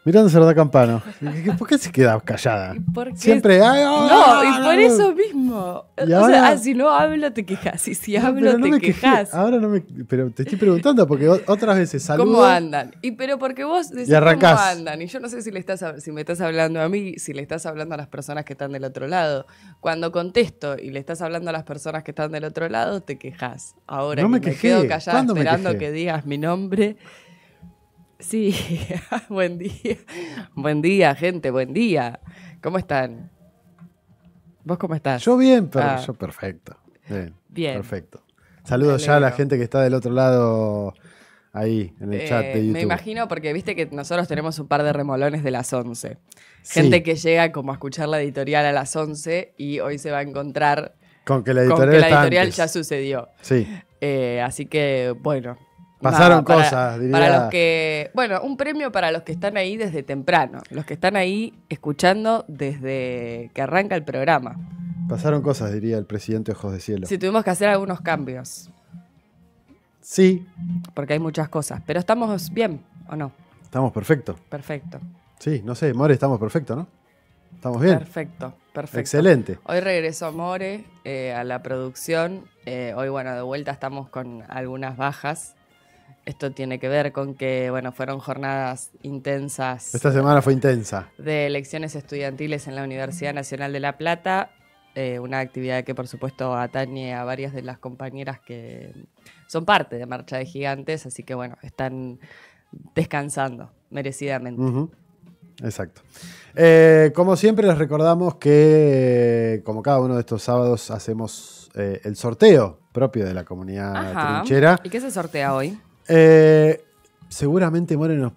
Mirando Cerda Campano. ¿Por qué se queda callada? Siempre. ¡Ay, oh, no, y por eso mismo. ¿Y ahora? O sea, si no hablo, te quejas. Y si hablo, te quejas. Ahora no me. Pero te estoy preguntando porque otras veces saludo. ¿Cómo andan? Pero porque vos decís cómo andan. Y yo no sé si me estás hablando a mí, si le estás hablando a las personas que están del otro lado. Cuando contesto y le estás hablando a las personas que están del otro lado, te quejas. Ahora no que me quedo callada esperando que digas mi nombre. Sí, buen día. Buen día, gente, buen día. ¿Cómo están? ¿Vos cómo estás? Yo bien, pero yo perfecto. Bien. Perfecto. Saludos ya a la gente que está del otro lado ahí, en el chat de YouTube. Me imagino porque viste que nosotros tenemos un par de remolones de las 11. Gente que llega como a escuchar la editorial a las 11 y hoy se va a encontrar con que la editorial ya sucedió. Sí. Así que, bueno... Pasaron cosas, diría. Para los que... Bueno, un premio para los que están ahí desde temprano. Los que están ahí escuchando desde que arranca el programa. Pasaron cosas, diría el presidente Ojos de Cielo. Sí, tuvimos que hacer algunos cambios. Sí. Porque hay muchas cosas. Pero estamos bien, ¿o no? Estamos perfecto. Perfecto. Sí, no sé, More, estamos perfecto, ¿no? ¿Estamos bien? Perfecto. Excelente. Hoy regresó More a la producción. Hoy, bueno, de vuelta estamos con algunas bajas. Esto tiene que ver con que, bueno, fueron jornadas intensas. Esta semana fue intensa. De elecciones estudiantiles en la Universidad Nacional de La Plata. Una actividad que, por supuesto, atañe a varias de las compañeras que son parte de Marcha de Gigantes. Así que, bueno, están descansando merecidamente. Exacto. Como siempre, les recordamos que, como cada uno de estos sábados, hacemos el sorteo propio de la comunidad Trinchera. ¿Y qué se sortea hoy? Seguramente More nos...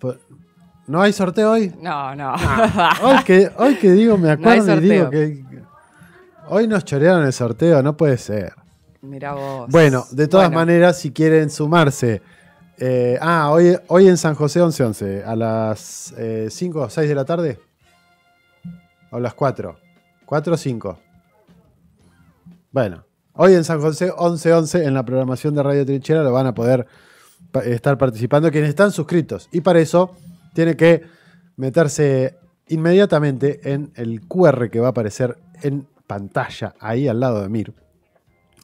¿No hay sorteo hoy? No. Hoy que digo, me acuerdo no y digo que... Hoy nos chorearon el sorteo, no puede ser. Mirá vos. Bueno, de todas maneras, si quieren sumarse... hoy en San José 11:11, a las 5 o 6 de la tarde. O a las 4. 4 o 5. Bueno, hoy en San José 11:11, en la programación de Radio Trinchera, lo van a poder estar participando quienes están suscritos. Y para eso tiene que meterse inmediatamente en el QR que va a aparecer en pantalla, ahí al lado de Mir.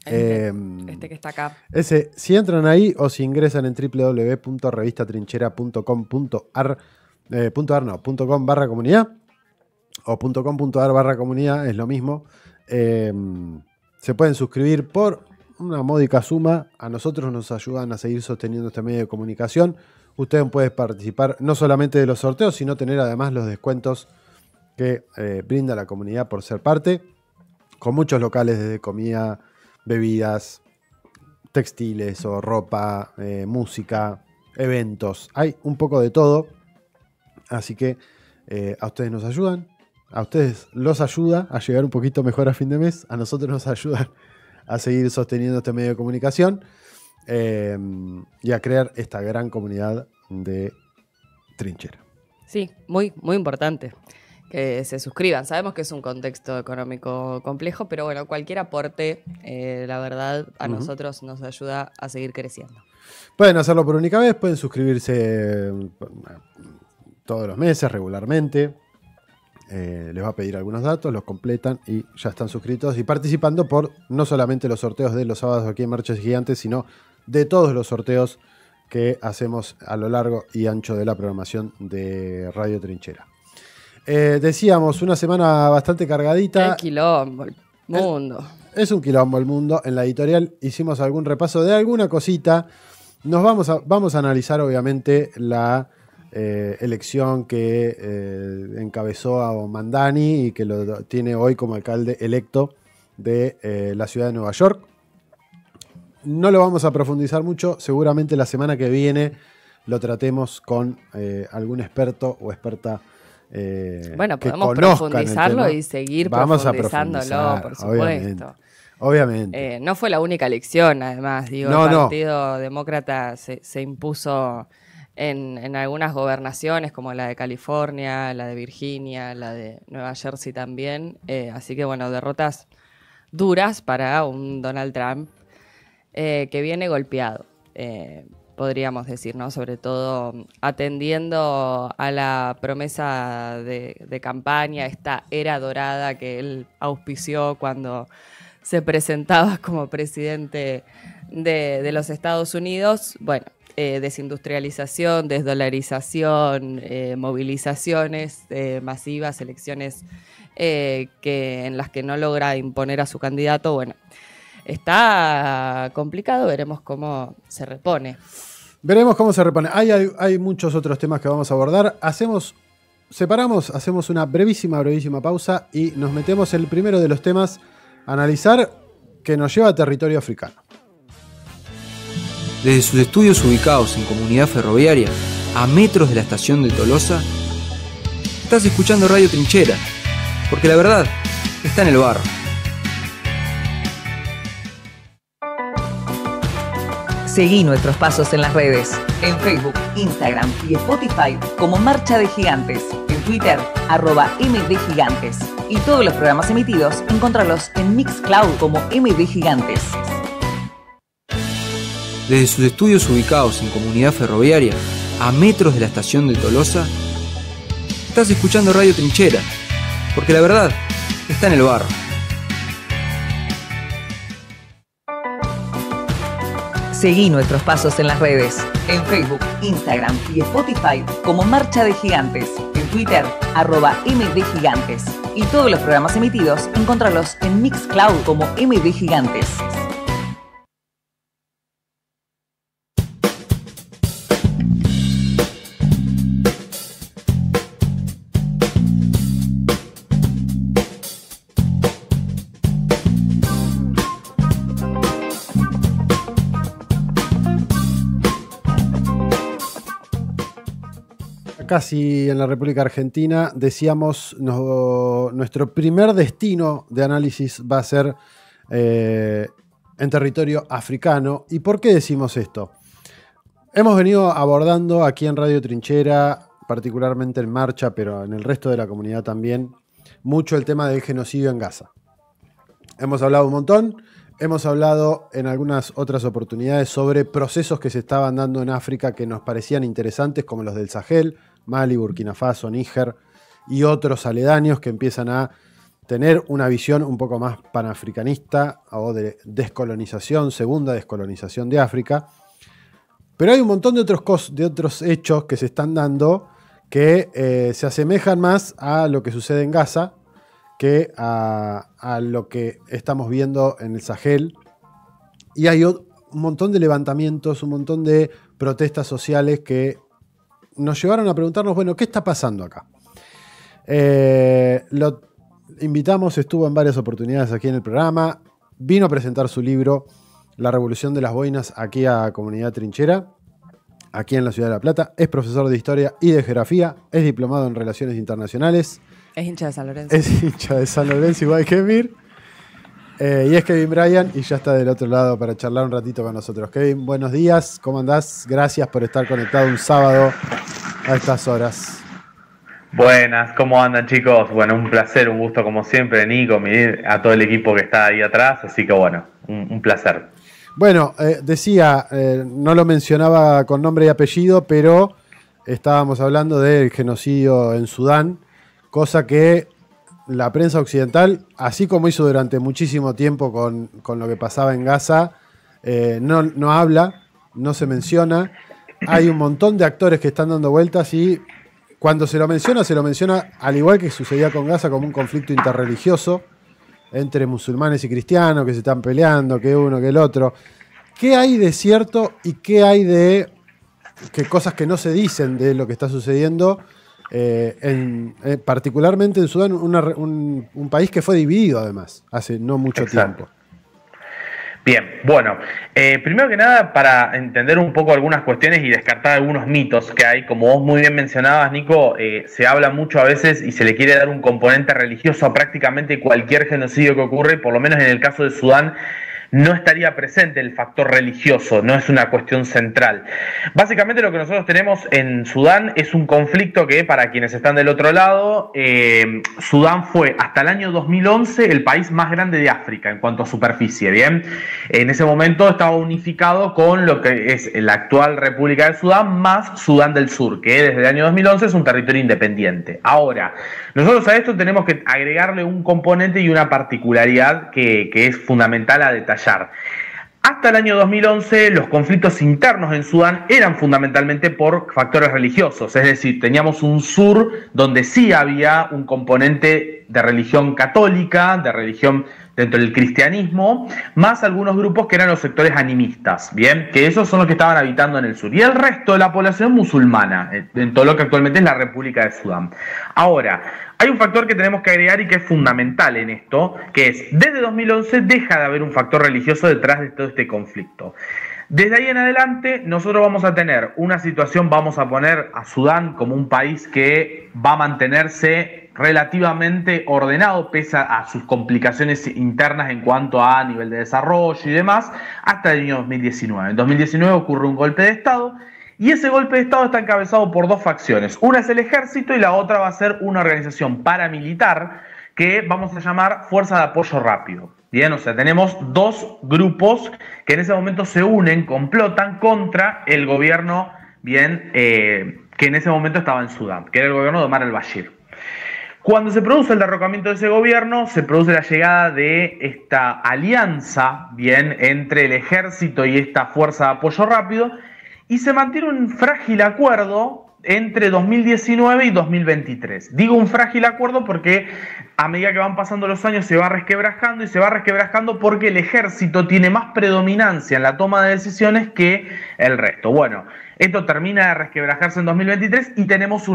Este que está acá. Si entran ahí o si ingresan en www.revistatrinchera.com.ar.com/comunidad o .com.ar/comunidad, es lo mismo. Se pueden suscribir por una módica suma. A nosotros nos ayudan a seguir sosteniendo este medio de comunicación. Ustedes pueden participar no solamente de los sorteos, sino tener además los descuentos que brinda la comunidad por ser parte, con muchos locales desde comida, bebidas, textiles o ropa, música, eventos. Hay un poco de todo. Así que a ustedes nos ayudan. A ustedes los ayuda a llegar un poquito mejor a fin de mes. A nosotros nos ayudan a seguir sosteniendo este medio de comunicación y a crear esta gran comunidad de Trinchera. Sí, muy, muy importante que se suscriban. Sabemos que es un contexto económico complejo, pero bueno, cualquier aporte, la verdad, a nosotros nos ayuda a seguir creciendo. Pueden hacerlo por única vez, pueden suscribirse todos los meses, regularmente. Les va a pedir algunos datos, los completan y ya están suscritos y participando por no solamente los sorteos de los sábados aquí en Marchas Gigantes, sino de todos los sorteos que hacemos a lo largo y ancho de la programación de Radio Trinchera. Decíamos, una semana bastante cargadita. Qué quilombo el mundo. Es un quilombo el mundo. En la editorial hicimos algún repaso de alguna cosita. Vamos a analizar obviamente la elección que encabezó a Mandani y que lo tiene hoy como alcalde electo de la ciudad de Nueva York. No lo vamos a profundizar mucho, seguramente la semana que viene lo tratemos con algún experto o experta bueno, que podemos profundizarlo y seguir profundizándolo, por supuesto. Obviamente. No fue la única elección, además. El Partido Demócrata se impuso en algunas gobernaciones, como la de California, la de Virginia, la de Nueva Jersey también. Así que, bueno, derrotas duras para un Donald Trump que viene golpeado. podríamos decir, ¿no? Sobre todo atendiendo a la promesa de campaña, esta era dorada que él auspició cuando se presentaba como presidente de los Estados Unidos. Bueno, desindustrialización, desdolarización, movilizaciones masivas, elecciones en las que no logra imponer a su candidato. Bueno, está complicado, veremos cómo se repone. Veremos cómo se repone. Hay muchos otros temas que vamos a abordar. Hacemos una brevísima pausa y nos metemos en el primero de los temas a analizar, que nos lleva a territorio africano. Desde sus estudios ubicados en Comunidad Ferroviaria, a metros de la estación de Tolosa, estás escuchando Radio Trinchera, porque la verdad está en el barro. Seguí nuestros pasos en las redes, en Facebook, Instagram y Spotify como Marcha de Gigantes, en Twitter, @MDGigantes. Y todos los programas emitidos, encontrarlos en Mixcloud como MD Gigantes. Desde sus estudios ubicados en Comunidad Ferroviaria, a metros de la estación de Tolosa, estás escuchando Radio Trinchera, porque la verdad está en el barro. Seguí nuestros pasos en las redes, en Facebook, Instagram y Spotify como Marcha de Gigantes, en Twitter, @MDGigantes. Y todos los programas emitidos, encontrarlos en Mixcloud como MD Gigantes. Casi en la República Argentina, decíamos, nuestro primer destino de análisis va a ser en territorio africano. ¿Y por qué decimos esto? Hemos venido abordando aquí en Radio Trinchera, particularmente en Marcha, pero en el resto de la comunidad también, mucho el tema del genocidio en Gaza. Hemos hablado un montón, hemos hablado en algunas otras oportunidades sobre procesos que se estaban dando en África que nos parecían interesantes, como los del Sahel, Mali, Burkina Faso, Níger y otros aledaños que empiezan a tener una visión un poco más panafricanista o de descolonización, segunda descolonización de África. Pero hay un montón de otros hechos que se están dando que se asemejan más a lo que sucede en Gaza que a lo que estamos viendo en el Sahel. Y hay un montón de levantamientos, un montón de protestas sociales que nos llevaron a preguntarnos, bueno, ¿qué está pasando acá? Lo invitamos, estuvo en varias oportunidades aquí en el programa, vino a presentar su libro La Revolución de las Boinas aquí a Comunidad Trinchera, aquí en la Ciudad de La Plata. Es profesor de Historia y de Geografía, es diplomado en Relaciones Internacionales. Es hincha de San Lorenzo. Es hincha de San Lorenzo, igual que Emir. Y es Kevin Bryan y ya está del otro lado para charlar un ratito con nosotros. Kevin, buenos días, ¿cómo andás? Gracias por estar conectado un sábado a estas horas. Buenas, ¿cómo andan, chicos? Bueno, un placer, un gusto como siempre, Nico, a todo el equipo que está ahí atrás, así que bueno, un placer. Bueno, decía, no lo mencionaba con nombre y apellido, pero estábamos hablando del genocidio en Sudán, cosa que la prensa occidental, así como hizo durante muchísimo tiempo con lo que pasaba en Gaza, no habla, no se menciona. Hay un montón de actores que están dando vueltas y cuando se lo menciona al igual que sucedía con Gaza, como un conflicto interreligioso entre musulmanes y cristianos que se están peleando, que uno, que el otro. ¿Qué hay de cierto y qué hay de cosas que no se dicen de lo que está sucediendo? Particularmente en Sudán, un país que fue dividido además hace no mucho tiempo. Bien, bueno, primero que nada, para entender un poco algunas cuestiones y descartar algunos mitos que hay, como vos muy bien mencionabas, Nico, se habla mucho a veces y se le quiere dar un componente religioso a prácticamente cualquier genocidio que ocurre, por lo menos en el caso de Sudán no estaría presente el factor religioso, no es una cuestión central. Básicamente lo que nosotros tenemos en Sudán es un conflicto que, para quienes están del otro lado, Sudán fue hasta el año 2011 el país más grande de África en cuanto a superficie, ¿bien? En ese momento estaba unificado con lo que es la actual República de Sudán más Sudán del Sur, que desde el año 2011 es un territorio independiente. Ahora, nosotros a esto tenemos que agregarle un componente y una particularidad que es fundamental a detallar. Hasta el año 2011 los conflictos internos en Sudán eran fundamentalmente por factores religiosos, es decir, teníamos un sur donde sí había un componente de religión católica, de religión dentro del cristianismo, más algunos grupos que eran los sectores animistas, bien, que esos son los que estaban habitando en el sur, y el resto de la población musulmana, en todo lo que actualmente es la República de Sudán. Ahora, hay un factor que tenemos que agregar y que es fundamental en esto, que es, desde 2011 deja de haber un factor religioso detrás de todo este conflicto. Desde ahí en adelante nosotros vamos a tener una situación, vamos a poner a Sudán como un país que va a mantenerse relativamente ordenado pese a sus complicaciones internas en cuanto a nivel de desarrollo y demás, hasta el año 2019. En 2019 ocurre un golpe de Estado y ese golpe de Estado está encabezado por dos facciones. Una es el ejército y la otra va a ser una organización paramilitar que vamos a llamar Fuerza de Apoyo Rápido. Bien, o sea, tenemos dos grupos que en ese momento se unen, complotan contra el gobierno, bien, que en ese momento estaba en Sudán, que era el gobierno de Omar al-Bashir. Cuando se produce el derrocamiento de ese gobierno, se produce la llegada de esta alianza, bien, entre el ejército y esta Fuerza de Apoyo Rápido, y se mantiene un frágil acuerdo entre 2019 y 2023. Digo un frágil acuerdo porque a medida que van pasando los años se va resquebrajando y se va resquebrajando porque el ejército tiene más predominancia en la toma de decisiones que el resto. Bueno, esto termina de resquebrajarse en 2023 y tenemos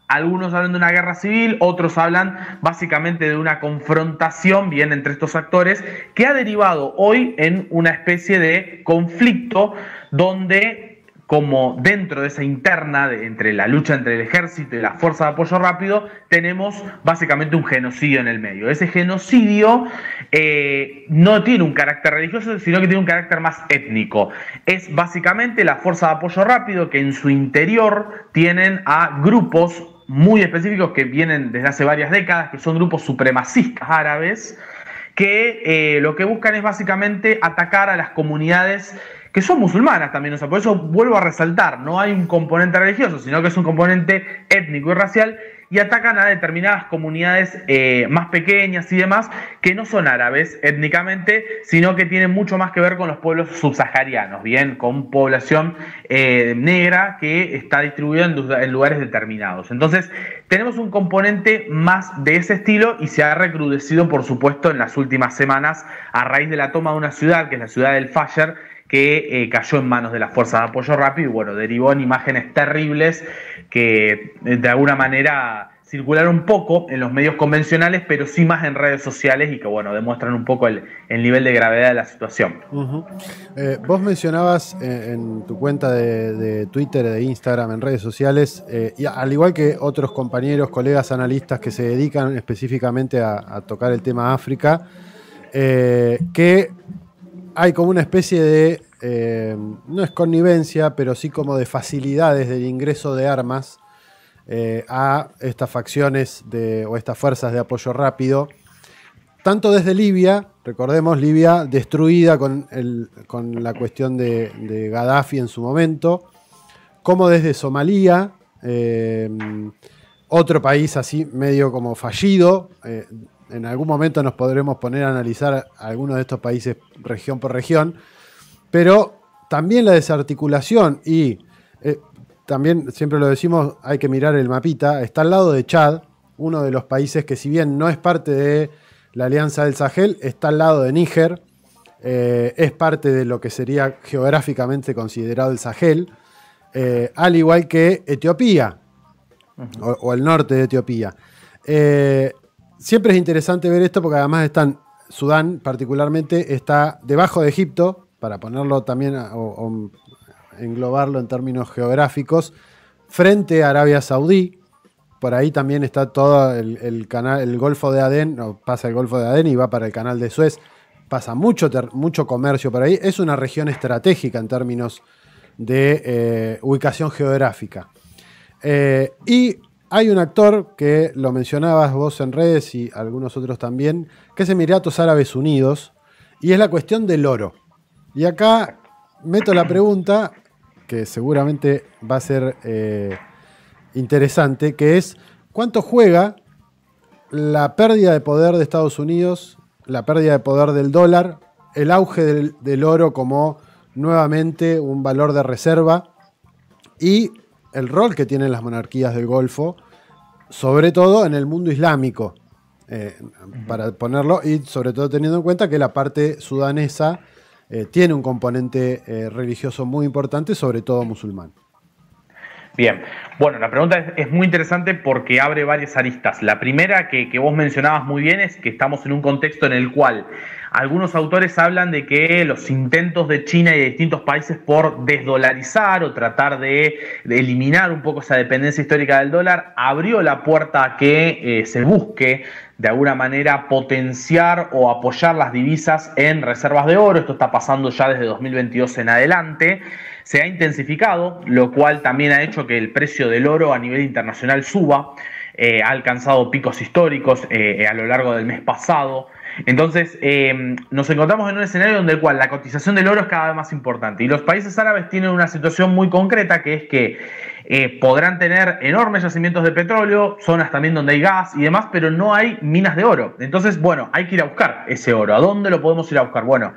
algunos hablan de una guerra civil, otros hablan básicamente de una confrontación bien entre estos actores que ha derivado hoy en una especie de conflicto donde, como dentro de esa interna entre la lucha entre el ejército y la Fuerza de Apoyo Rápido, tenemos básicamente un genocidio en el medio. Ese genocidio no tiene un carácter religioso, sino que tiene un carácter más étnico. Es básicamente la Fuerza de Apoyo Rápido que en su interior tienen a grupos muy específicos que vienen desde hace varias décadas, que son grupos supremacistas árabes, que lo que buscan es básicamente atacar a las comunidades que son musulmanas también. O sea, por eso vuelvo a resaltar, no hay un componente religioso, sino que es un componente étnico y racial, y atacan a determinadas comunidades más pequeñas y demás, que no son árabes étnicamente, sino que tienen mucho más que ver con los pueblos subsaharianos, bien, con población negra que está distribuida en lugares determinados. Entonces, tenemos un componente más de ese estilo y se ha recrudecido, por supuesto, en las últimas semanas a raíz de la toma de una ciudad, que es la ciudad del Fasher, que cayó en manos de las Fuerzas de Apoyo Rápido y bueno, derivó en imágenes terribles que de alguna manera circularon poco en los medios convencionales, pero sí más en redes sociales y que bueno, demuestran un poco el nivel de gravedad de la situación. Vos mencionabas en tu cuenta de Twitter, de Instagram, en redes sociales, y al igual que otros compañeros, colegas analistas que se dedican específicamente a tocar el tema África, que hay como una especie de, no es connivencia, pero sí como de facilidades del ingreso de armas a estas facciones o estas fuerzas de apoyo rápido, tanto desde Libia, recordemos Libia destruida con la cuestión de Gaddafi en su momento, como desde Somalia, otro país así medio como fallido. En algún momento nos podremos poner a analizar algunos de estos países región por región, pero también la desarticulación y también, siempre lo decimos, hay que mirar el mapita, está al lado de Chad, uno de los países que si bien no es parte de la Alianza del Sahel, está al lado de Níger, es parte de lo que sería geográficamente considerado el Sahel, al igual que Etiopía, o el norte de Etiopía. Siempre es interesante ver esto porque además Sudán particularmente está debajo de Egipto, para ponerlo también o englobarlo en términos geográficos, frente a Arabia Saudí. Por ahí también está todo el canal, el Golfo de Adén, pasa el Golfo de Adén y va para el canal de Suez. pasa mucho comercio por ahí. Es una región estratégica en términos de ubicación geográfica. Y hay un actor que lo mencionabas vos en redes y algunos otros también, que es Emiratos Árabes Unidos, y es la cuestión del oro. Y acá meto la pregunta, que seguramente va a ser interesante, que es ¿cuánto juega la pérdida de poder de Estados Unidos, la pérdida de poder del dólar, el auge del oro como nuevamente un valor de reserva y el rol que tienen las monarquías del Golfo, sobre todo en el mundo islámico, para ponerlo, y sobre todo teniendo en cuenta que la parte sudanesa tiene un componente religioso muy importante, sobre todo musulmán? Bien, bueno, la pregunta es muy interesante porque abre varias aristas. La primera que vos mencionabas muy bien es que estamos en un contexto en el cual algunos autores hablan de que los intentos de China y de distintos países por desdolarizar o tratar de eliminar un poco esa dependencia histórica del dólar abrió la puerta a que se busque de alguna manera potenciar o apoyar las divisas en reservas de oro. Esto está pasando ya desde 2022 en adelante. Se ha intensificado, lo cual también ha hecho que el precio del oro a nivel internacional suba. Ha alcanzado picos históricos a lo largo del mes pasado. Entonces nos encontramos en un escenario donde la cotización del oro es cada vez más importante. Y los países árabes tienen una situación muy concreta, que es que podrán tener enormes yacimientos de petróleo, zonas también donde hay gas y demás, pero no hay minas de oro. Entonces, bueno, hay que ir a buscar ese oro. ¿A dónde lo podemos ir a buscar? Bueno,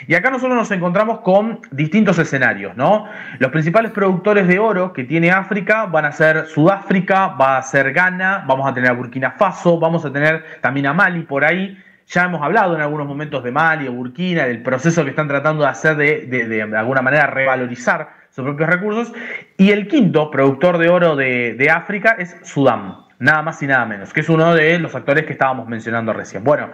y acá nosotros nos encontramos con distintos escenarios, ¿no? Los principales productores de oro que tiene África van a ser Sudáfrica, va a ser Ghana, vamos a tener a Burkina Faso, vamos a tener también a Mali por ahí. Ya hemos hablado en algunos momentos de Mali o Burkina, del proceso que están tratando de hacer de alguna manera revalorizar sus propios recursos. Y el quinto productor de oro de África es Sudán, nada más y nada menos, que es uno de los actores que estábamos mencionando recién. Bueno,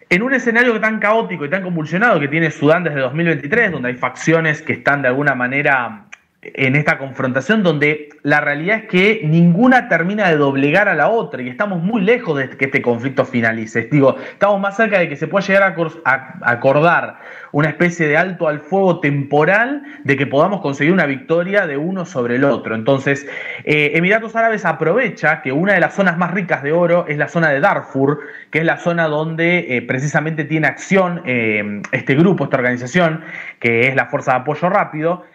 en un escenario tan caótico y tan convulsionado que tiene Sudán desde 2023, donde hay facciones que están de alguna manera en esta confrontación, donde la realidad es que ninguna termina de doblegar a la otra y estamos muy lejos de que este conflicto finalice. Digo, estamos más cerca de que se pueda llegar a acordar una especie de alto al fuego temporal, de que podamos conseguir una victoria de uno sobre el otro. Entonces, Emiratos Árabes aprovecha que una de las zonas más ricas de oro es la zona de Darfur, que es la zona donde precisamente tiene acción este grupo, esta organización, que es la Fuerza de Apoyo Rápido.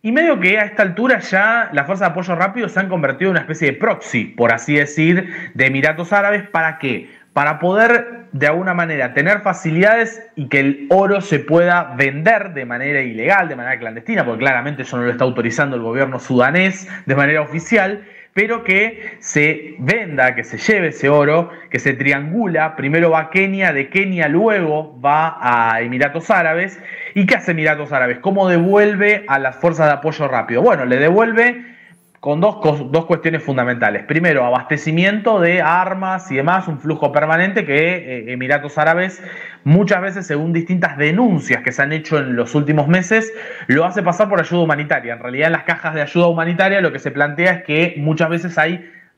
Y medio que a esta altura ya las fuerzas de apoyo rápido se han convertido en una especie de proxy, por así decir, de Emiratos Árabes. ¿Para qué? Para poder de alguna manera tener facilidades y que el oro se pueda vender de manera ilegal, de manera clandestina, porque claramente eso no lo está autorizando el gobierno sudanés de manera oficial, pero que se venda, que se lleve ese oro, que se triangula, primero va a Kenia, de Kenia luego va a Emiratos Árabes. ¿Y qué hace Emiratos Árabes? ¿Cómo devuelve a las fuerzas de apoyo rápido? Bueno, le devuelve con dos cuestiones fundamentales. Primero, abastecimiento de armas y demás, un flujo permanente que Emiratos Árabes muchas veces, según distintas denuncias que se han hecho en los últimos meses, lo hace pasar por ayuda humanitaria. En realidad, en las cajas de ayuda humanitaria lo que se plantea es que muchas veces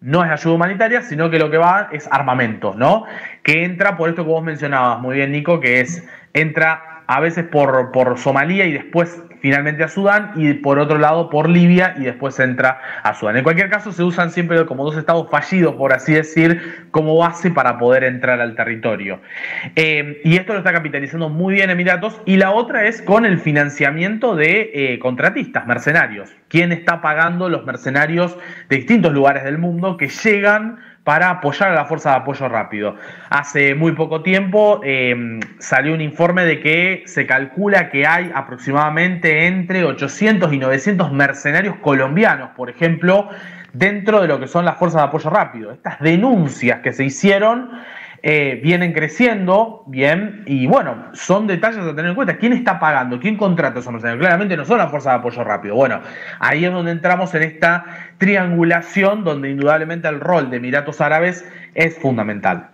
no es ayuda humanitaria, sino que lo que va es armamento, ¿no? Que entra por esto que vos mencionabas muy bien, Nico, que entra a veces por Somalia y después finalmente a Sudán, y por otro lado por Libia y después entra a Sudán. En cualquier caso se usan siempre como dos estados fallidos, por así decir, como base para poder entrar al territorio. Y esto lo está capitalizando muy bien Emiratos. Y la otra es con el financiamiento de contratistas, mercenarios. ¿Quién está pagando los mercenarios de distintos lugares del mundo que llegan para apoyar a la Fuerza de Apoyo Rápido? Hace muy poco tiempo salió un informe de que se calcula que hay aproximadamente entre 800 y 900 mercenarios colombianos, por ejemplo, dentro de lo que son las Fuerzas de Apoyo Rápido. Estas denuncias que se hicieron vienen creciendo, bien, y bueno, son detalles a tener en cuenta. ¿Quién está pagando? ¿Quién contrata a esos mercenarios? Claramente no son las Fuerzas de Apoyo Rápido. Bueno, ahí es donde entramos en esta triangulación, donde indudablemente el rol de Emiratos Árabes es fundamental.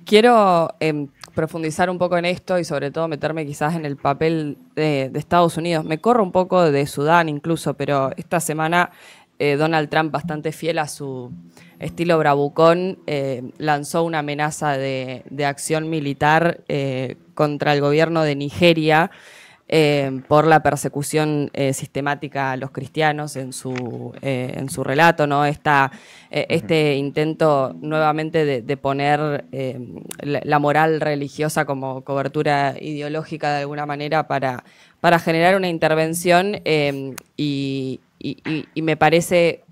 Quiero profundizar un poco en esto y sobre todo meterme quizás en el papel de Estados Unidos. Me corro un poco de Sudán incluso, pero esta semana Donald Trump, bastante fiel a su estilo bravucón, lanzó una amenaza de acción militar contra el gobierno de Nigeria por la persecución sistemática a los cristianos en su relato, ¿no? Este intento nuevamente de poner la moral religiosa como cobertura ideológica de alguna manera para generar una intervención y me parece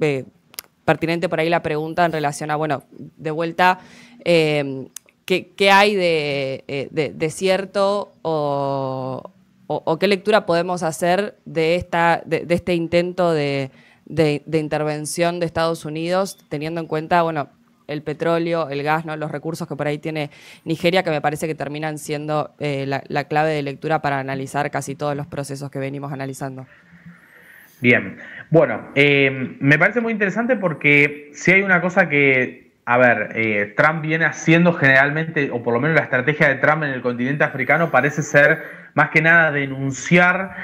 pertinente por ahí la pregunta en relación a, bueno, de vuelta, ¿qué hay de cierto o qué lectura podemos hacer de este intento de intervención de Estados Unidos, teniendo en cuenta, bueno, el petróleo, el gas, ¿no? Los recursos que por ahí tiene Nigeria, que me parece que terminan siendo la clave de lectura para analizar casi todos los procesos que venimos analizando? Bien, bueno, me parece muy interesante porque si hay una cosa que, a ver, Trump viene haciendo generalmente, o por lo menos la estrategia de Trump en el continente africano parece ser más que nada denunciar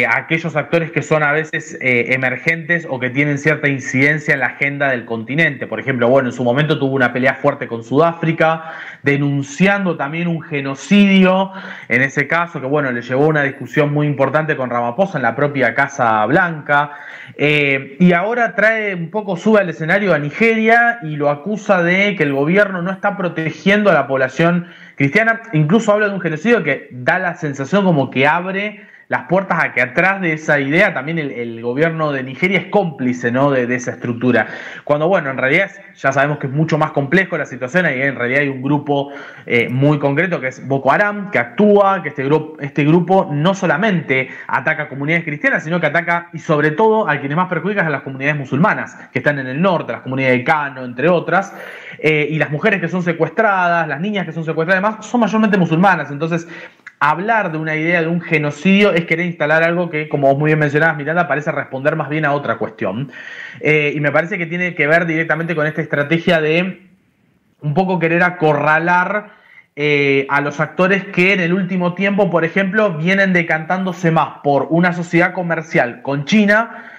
a aquellos actores que son a veces emergentes o que tienen cierta incidencia en la agenda del continente. Por ejemplo, bueno, en su momento tuvo una pelea fuerte con Sudáfrica, denunciando también un genocidio, en ese caso, que bueno, le llevó a una discusión muy importante con Ramaphosa en la propia Casa Blanca, y ahora trae un poco, sube al escenario a Nigeria y lo acusa de que el gobierno no está protegiendo a la población cristiana. Incluso habla de un genocidio que da la sensación como que abre las puertas a que atrás de esa idea también el gobierno de Nigeria es cómplice, ¿no? de esa estructura. Cuando, bueno, en realidad ya sabemos que es mucho más complejo la situación, y en realidad hay un grupo muy concreto que es Boko Haram, que actúa, que este grupo no solamente ataca a comunidades cristianas, sino que ataca, y sobre todo, a quienes más perjudican, a las comunidades musulmanas, que están en el norte, las comunidades de Kano, entre otras, y las mujeres que son secuestradas, las niñas que son secuestradas, además, son mayormente musulmanas. Entonces, hablar de una idea de un genocidio es querer instalar algo que, como vos muy bien mencionabas, Miranda, parece responder más bien a otra cuestión. Y me parece que tiene que ver directamente con esta estrategia de un poco querer acorralar a los actores que en el último tiempo, por ejemplo, vienen decantándose más por una sociedad comercial con China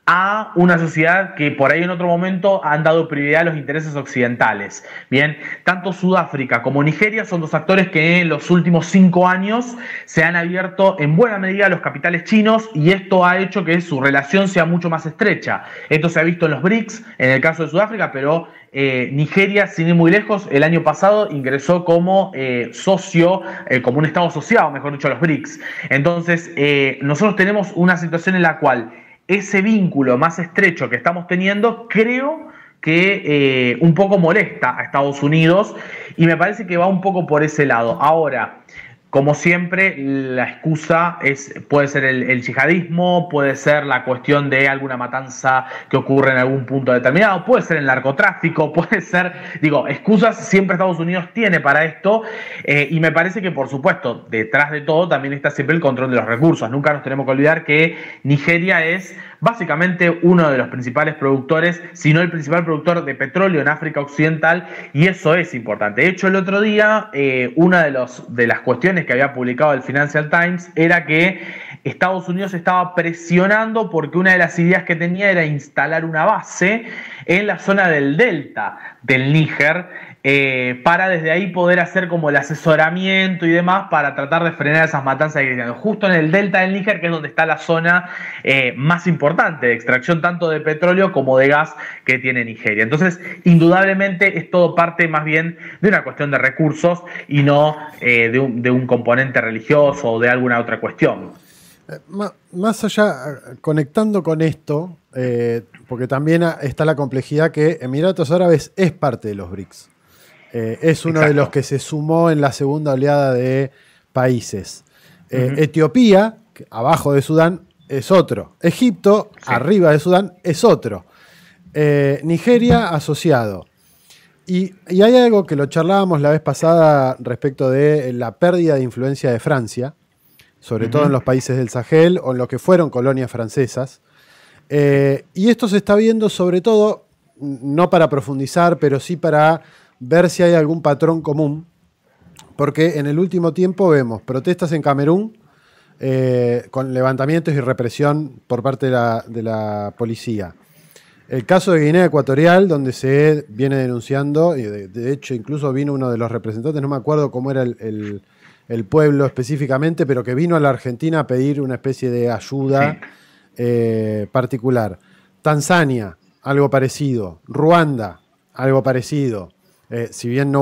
a una sociedad que por ahí en otro momento han dado prioridad a los intereses occidentales. Bien, tanto Sudáfrica como Nigeria son dos actores que en los últimos 5 años se han abierto en buena medida a los capitales chinos, y esto ha hecho que su relación sea mucho más estrecha. Esto se ha visto en los BRICS, en el caso de Sudáfrica, pero Nigeria, sin ir muy lejos, el año pasado ingresó como socio, como un estado asociado, mejor dicho, a los BRICS. Entonces, nosotros tenemos una situación en la cual ese vínculo más estrecho que estamos teniendo, creo que un poco molesta a Estados Unidos, y me parece que va un poco por ese lado. Ahora, como siempre, la excusa puede ser el yihadismo, puede ser la cuestión de alguna matanza que ocurre en algún punto determinado, puede ser el narcotráfico, puede ser, excusas siempre Estados Unidos tiene para esto, y me parece que, por supuesto, detrás de todo también está siempre el control de los recursos. Nunca nos tenemos que olvidar que Nigeria es básicamente uno de los principales productores, si no el principal productor de petróleo en África Occidental, y eso es importante. De hecho, el otro día, una de las cuestiones que había publicado el Financial Times era que Estados Unidos estaba presionando porque una de las ideas que tenía era instalar una base en la zona del delta del Níger, para desde ahí poder hacer como el asesoramiento y demás para tratar de frenar esas matanzas de cristianos, justo en el delta del Níger, que es donde está la zona más importante de extracción tanto de petróleo como de gas que tiene Nigeria. Entonces, indudablemente es todo parte más bien de una cuestión de recursos y no de un componente religioso o de alguna otra cuestión. Más allá, conectando con esto, porque también está la complejidad que Emiratos Árabes es parte de los BRICS. Es uno de los que se sumó en la segunda oleada de países. Etiopía, abajo de Sudán, es otro. Egipto, arriba de Sudán, es otro. Nigeria, asociado. Y hay algo que lo charlábamos la vez pasada respecto de la pérdida de influencia de Francia, sobre todo en los países del Sahel o en lo que fueron colonias francesas. Y esto se está viendo sobre todo, no para profundizar, pero sí para ver si hay algún patrón común, porque en el último tiempo vemos protestas en Camerún con levantamientos y represión por parte de la policía. El caso de Guinea Ecuatorial, donde se viene denunciando, y de hecho incluso vino uno de los representantes, no me acuerdo cómo era el pueblo específicamente, pero que vino a la Argentina a pedir una especie de ayuda particular. Tanzania, algo parecido. Ruanda, algo parecido. Si bien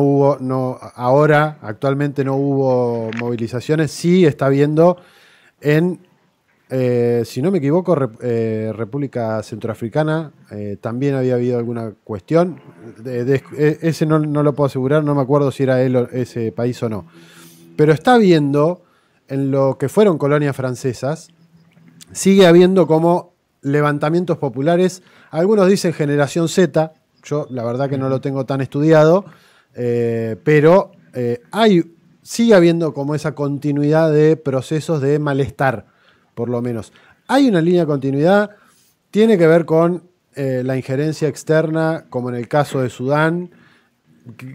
actualmente no hubo movilizaciones, sí está habiendo en, si no me equivoco, República Centroafricana, también había habido alguna cuestión. Ese no lo puedo asegurar, no me acuerdo si era ese país o no. Pero está habiendo, en lo que fueron colonias francesas, sigue habiendo como levantamientos populares. Algunos dicen generación Z, yo la verdad que no lo tengo tan estudiado, pero sigue habiendo como esa continuidad de procesos de malestar, por lo menos. Hay una línea de continuidad, tiene que ver con la injerencia externa, como en el caso de Sudán.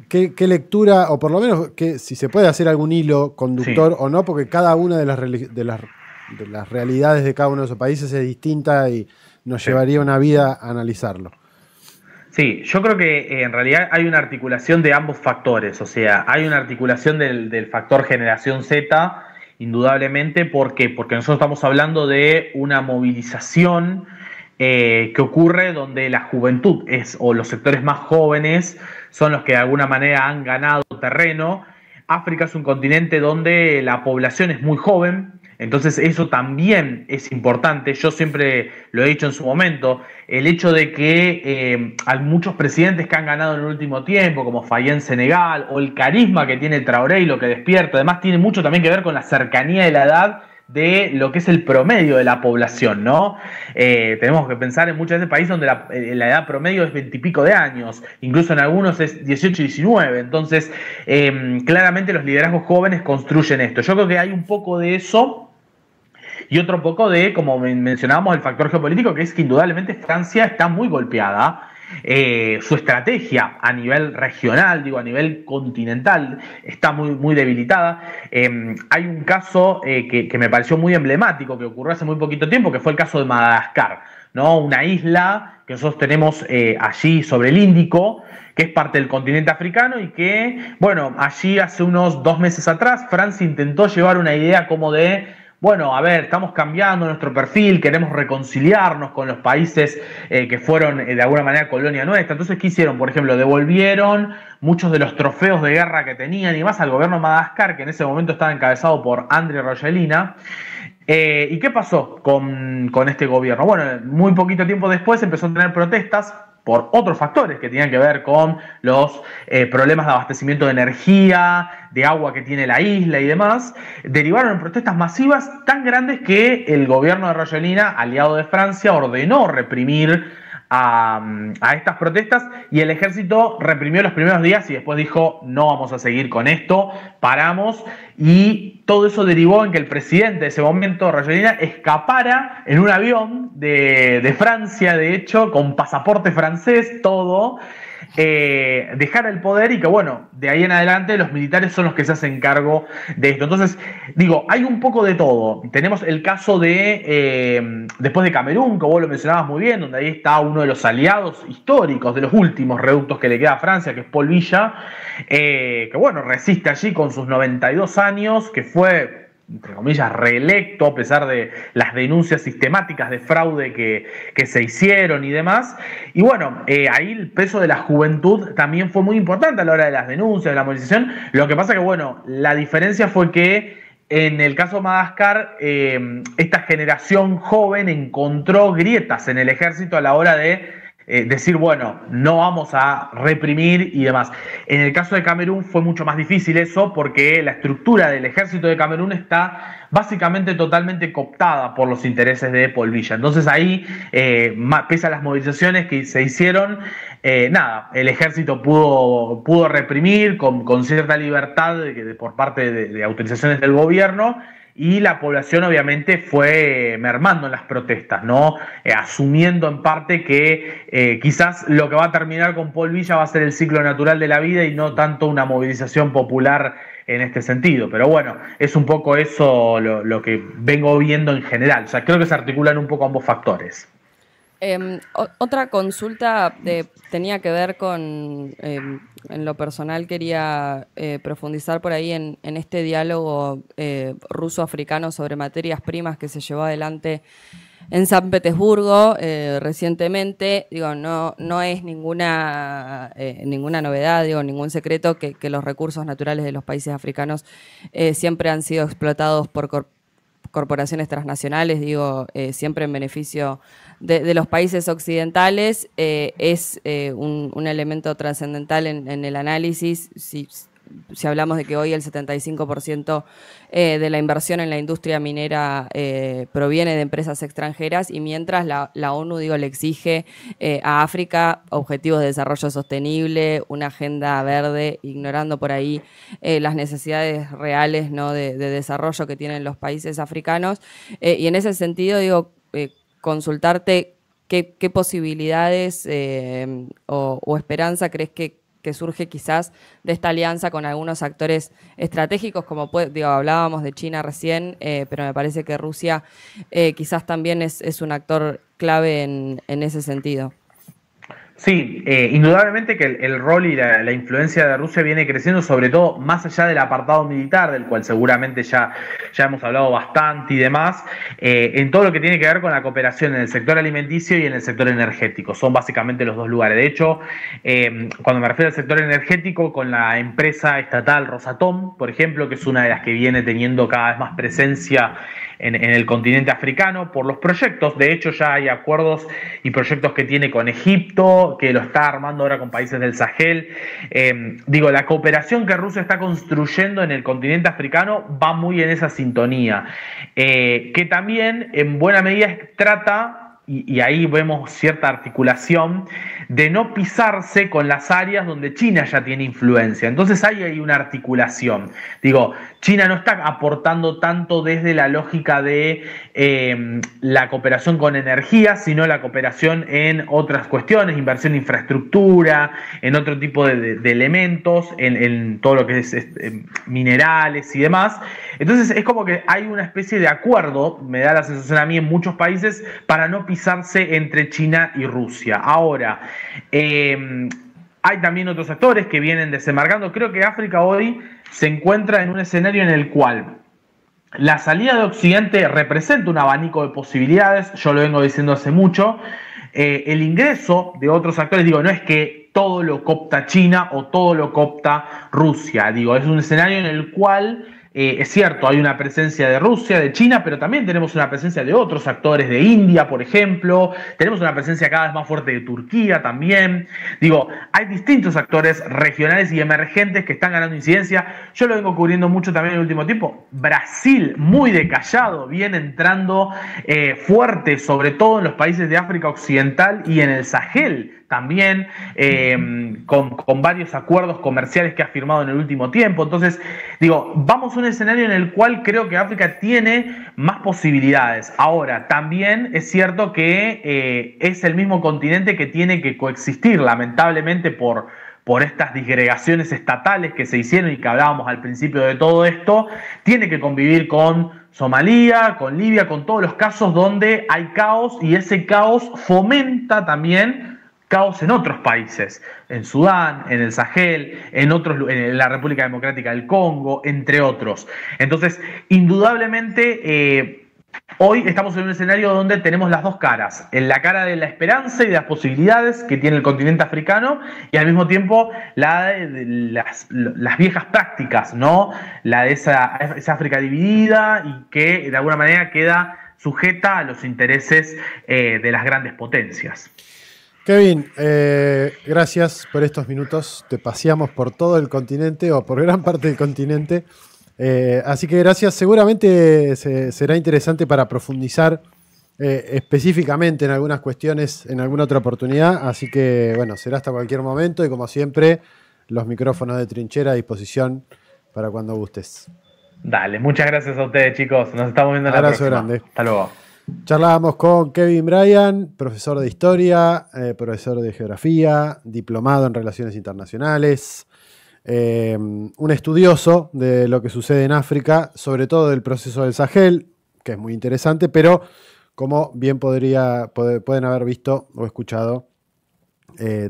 ¿Qué lectura, o por lo menos si se puede hacer algún hilo conductor o no? Porque cada una de las realidades de cada uno de esos países es distinta y nos llevaría una vida a analizarlo. Sí, yo creo que en realidad hay una articulación de ambos factores, o sea, hay una articulación del factor generación Z, indudablemente. ¿Por qué? Porque nosotros estamos hablando de una movilización que ocurre donde la juventud o los sectores más jóvenes son los que de alguna manera han ganado terreno. África es un continente donde la población es muy joven, entonces eso también es importante. Yo siempre lo he dicho en su momento, el hecho de que hay muchos presidentes que han ganado en el último tiempo, como Faye en Senegal, o el carisma que tiene Traoré y lo que despierta, además tiene mucho también que ver con la cercanía de la edad de lo que es el promedio de la población, ¿no? Tenemos que pensar en muchos de países donde la edad promedio es 20 y pico de años, incluso en algunos es 18 y 19, entonces claramente los liderazgos jóvenes construyen esto. Yo creo que hay un poco de eso y otro poco de, como mencionábamos, el factor geopolítico, que es que indudablemente Francia está muy golpeada. Su estrategia a nivel regional, a nivel continental, está muy debilitada. Hay un caso que me pareció muy emblemático, que ocurrió hace muy poquito tiempo, que fue el caso de Madagascar, ¿no? Una isla que nosotros tenemos allí sobre el Índico, que es parte del continente africano, y que, bueno, allí hace unos 2 meses atrás Francia intentó llevar una idea como de: bueno, a ver, estamos cambiando nuestro perfil, queremos reconciliarnos con los países que fueron de alguna manera colonia nuestra. Entonces, ¿qué hicieron? Por ejemplo, devolvieron muchos de los trofeos de guerra que tenían y más al gobierno de Madagascar, que en ese momento estaba encabezado por Andry Rajoelina. ¿Y qué pasó con este gobierno? Bueno, muy poquito tiempo después empezó a tener protestas por otros factores que tenían que ver con los problemas de abastecimiento de energía, de agua que tiene la isla y demás. Derivaron en protestas masivas tan grandes que el gobierno de Rajoelina, aliado de Francia, ordenó reprimir a estas protestas, y el ejército reprimió los primeros días y después dijo: no vamos a seguir con esto, paramos. Y todo eso derivó en que el presidente de ese momento, Rajoelina, escapara en un avión de Francia, de hecho, con pasaporte francés, todo, dejara el poder, y que, bueno, de ahí en adelante los militares son los que se hacen cargo de esto. Entonces, digo, hay un poco de todo. Tenemos el caso de después de Camerún, que vos lo mencionabas muy bien, donde ahí está uno de los aliados históricos, de los últimos reductos que le queda a Francia, que es Paul Biya, que, bueno, resiste allí con sus 92 años, que fue, entre comillas, reelecto a pesar de las denuncias sistemáticas de fraude que se hicieron y demás. Y bueno, ahí el peso de la juventud también fue muy importante a la hora de las denuncias, de la movilización. Lo que pasa que, bueno, la diferencia fue que en el caso de Madagascar, esta generación joven encontró grietas en el ejército a la hora de decir: bueno, no vamos a reprimir y demás. En el caso de Camerún fue mucho más difícil eso, porque la estructura del ejército de Camerún está básicamente totalmente cooptada por los intereses de Paul Biya. Entonces ahí, pese a las movilizaciones que se hicieron, el ejército pudo reprimir con cierta libertad por parte de autorizaciones del gobierno, y la población obviamente fue mermando en las protestas, ¿no? Asumiendo en parte que quizás lo que va a terminar con Paul Biya va a ser el ciclo natural de la vida y no tanto una movilización popular en este sentido. Pero bueno, es un poco eso lo que vengo viendo en general. O sea, creo que se articulan un poco ambos factores. Otra consulta tenía que ver con, en lo personal quería profundizar por ahí en este diálogo ruso-africano sobre materias primas que se llevó adelante en San Petersburgo recientemente. Digo, no es ninguna novedad, digo, ningún secreto que los recursos naturales de los países africanos siempre han sido explotados por corporaciones transnacionales, digo, siempre en beneficio de los países occidentales. Es un elemento trascendental en el análisis. Si hablamos de que hoy el 75% de la inversión en la industria minera proviene de empresas extranjeras, y mientras la ONU, digo, le exige a África objetivos de desarrollo sostenible, una agenda verde, ignorando por ahí las necesidades reales, ¿no?, de desarrollo que tienen los países africanos. Y en ese sentido, digo, consultarte qué posibilidades o esperanza crees que surge quizás de esta alianza con algunos actores estratégicos, como hablábamos de China recién, pero me parece que Rusia quizás también es un actor clave en ese sentido. Sí, indudablemente que el rol y la influencia de Rusia viene creciendo, sobre todo más allá del apartado militar, del cual seguramente ya hemos hablado bastante y demás, en todo lo que tiene que ver con la cooperación en el sector alimenticio y en el sector energético. Son básicamente los dos lugares. De hecho, cuando me refiero al sector energético, con la empresa estatal Rosatom, por ejemplo, que es una de las que viene teniendo cada vez más presencia en el continente africano por los proyectos. De hecho, ya hay acuerdos y proyectos que tiene con Egipto, que lo está armando ahora con países del Sahel. La cooperación que Rusia está construyendo en el continente africano va muy en esa sintonía, que también en buena medida trata, y ahí vemos cierta articulación, de no pisarse con las áreas donde China ya tiene influencia. Entonces ahí hay una articulación. Digo, China no está aportando tanto desde la lógica de la cooperación con energía, sino la cooperación en otras cuestiones, inversión en infraestructura, en otro tipo de elementos, en todo lo que es minerales y demás. Entonces es como que hay una especie de acuerdo, me da la sensación a mí, en muchos países, para no pisarse entre China y Rusia. Ahora, hay también otros actores que vienen desembarcando. Creo que África hoy se encuentra en un escenario en el cual la salida de Occidente representa un abanico de posibilidades. Yo lo vengo diciendo hace mucho. El ingreso de otros actores, digo, no es que todo lo coopta China o todo lo coopta Rusia. Digo, es un escenario en el cual es cierto, hay una presencia de Rusia, de China, pero también tenemos una presencia de otros actores, de India, por ejemplo. Tenemos una presencia cada vez más fuerte de Turquía también. Digo, hay distintos actores regionales y emergentes que están ganando incidencia. Yo lo vengo cubriendo mucho también en el último tiempo. Brasil, muy decallado, viene entrando fuerte, sobre todo en los países de África Occidental y en el Sahel también, con varios acuerdos comerciales que ha firmado en el último tiempo. Entonces, digo, vamos a un escenario en el cual creo que África tiene más posibilidades. Ahora, también es cierto que es el mismo continente que tiene que coexistir, lamentablemente, por estas disgregaciones estatales que se hicieron y que hablábamos al principio de todo esto. Tiene que convivir con Somalia, con Libia, con todos los casos donde hay caos, y ese caos fomenta también caos en otros países, en Sudán, en el Sahel, en la República Democrática del Congo, entre otros. Entonces, indudablemente, hoy estamos en un escenario donde tenemos las dos caras, en la cara de la esperanza y de las posibilidades que tiene el continente africano, y al mismo tiempo la de las viejas prácticas, ¿no? La de esa África dividida y que de alguna manera queda sujeta a los intereses de las grandes potencias. Kevin, gracias por estos minutos. Te paseamos por todo el continente o por gran parte del continente. Así que gracias. Seguramente será interesante para profundizar específicamente en algunas cuestiones en alguna otra oportunidad. Así que, bueno, será hasta cualquier momento. Y como siempre, los micrófonos de Trinchera a disposición para cuando gustes. Dale, muchas gracias a ustedes, chicos. Nos estamos viendo en la próxima. Abrazo grande. Hasta luego. Charlábamos con Kevin Bryan, profesor de Historia, profesor de Geografía, diplomado en Relaciones Internacionales, un estudioso de lo que sucede en África, sobre todo del proceso del Sahel, que es muy interesante, pero como bien pueden haber visto o escuchado,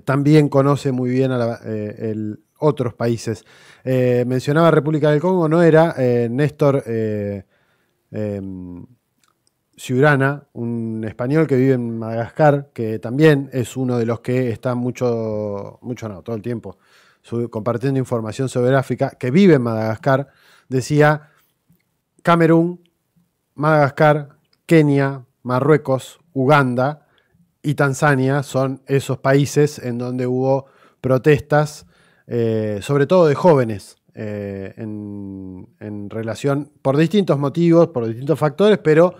también conoce muy bien a otros países. Mencionaba República del Congo, no era Néstor Ciurana, un español que vive en Madagascar, que también es uno de los que está todo el tiempo compartiendo información sobre África, que vive en Madagascar, decía: Camerún, Madagascar, Kenia, Marruecos, Uganda y Tanzania son esos países en donde hubo protestas, sobre todo de jóvenes, en relación, por distintos motivos, por distintos factores, pero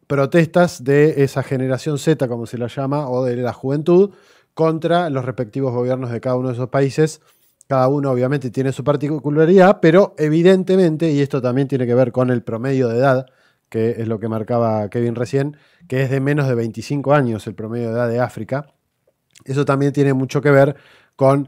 protestas de esa generación Z, como se la llama, o de la juventud, contra los respectivos gobiernos de cada uno de esos países. Cada uno obviamente tiene su particularidad, pero evidentemente, y esto también tiene que ver con el promedio de edad, que es lo que marcaba Kevin recién, que es de menos de 25 años el promedio de edad de África, eso también tiene mucho que ver con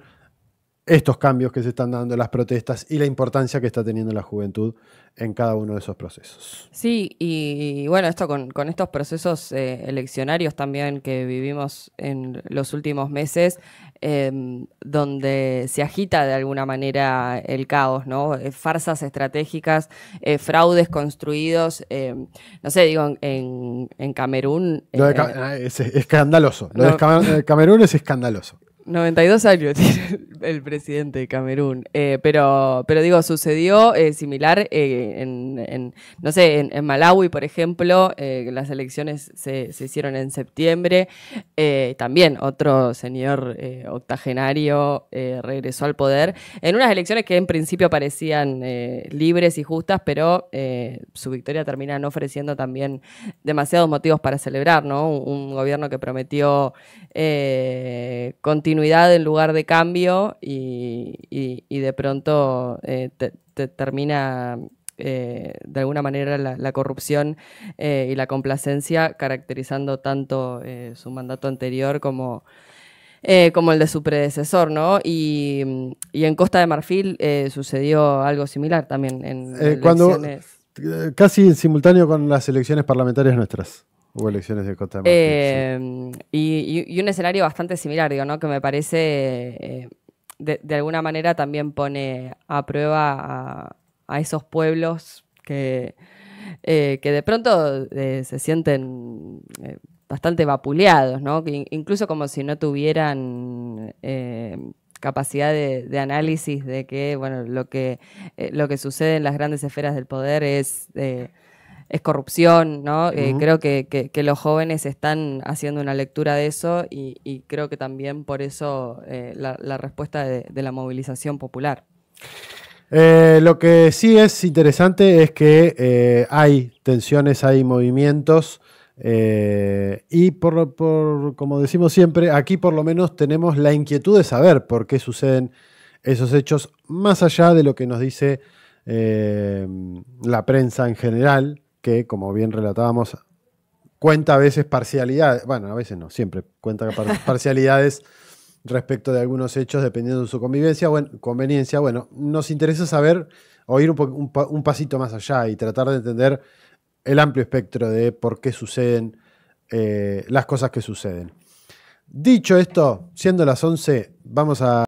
estos cambios que se están dando en las protestas y la importancia que está teniendo la juventud en cada uno de esos procesos. Sí, y bueno, esto con estos procesos eleccionarios también que vivimos en los últimos meses, donde se agita de alguna manera el caos, ¿no? Farsas estratégicas, fraudes construidos, no sé, digo, en Camerún... es escandaloso. Lo de Camerún es escandaloso. 92 años tiene el presidente de Camerún, pero digo, sucedió similar no sé, en Malawi, por ejemplo, las elecciones se hicieron en septiembre, también otro señor octogenario regresó al poder, en unas elecciones que en principio parecían libres y justas, pero su victoria termina no ofreciendo también demasiados motivos para celebrar, ¿no? Un gobierno que prometió continuidad en lugar de cambio y de pronto termina de alguna manera la corrupción y la complacencia caracterizando tanto su mandato anterior como el de su predecesor, ¿no? Y en Costa de Marfil sucedió algo similar también en elecciones. Casi en simultáneo con las elecciones parlamentarias nuestras. Hubo elecciones de Costa de Marfil. Sí. Y un escenario bastante similar, digo, ¿no? Que me parece, de alguna manera, también pone a prueba a esos pueblos que de pronto se sienten bastante vapuleados, ¿no? Que incluso como si no tuvieran capacidad de análisis de que, bueno, lo que sucede en las grandes esferas del poder es corrupción, ¿no? Uh-huh. Creo que los jóvenes están haciendo una lectura de eso y creo que también por eso la respuesta de la movilización popular. Lo que sí es interesante es que hay tensiones, hay movimientos y como decimos siempre, aquí por lo menos tenemos la inquietud de saber por qué suceden esos hechos, más allá de lo que nos dice la prensa en general, que, como bien relatábamos, cuenta a veces parcialidades, bueno, a veces no, siempre cuenta parcialidades respecto de algunos hechos dependiendo de su conveniencia. Bueno, nos interesa saber o ir un pasito más allá y tratar de entender el amplio espectro de por qué suceden las cosas que suceden. Dicho esto, siendo las 11, vamos a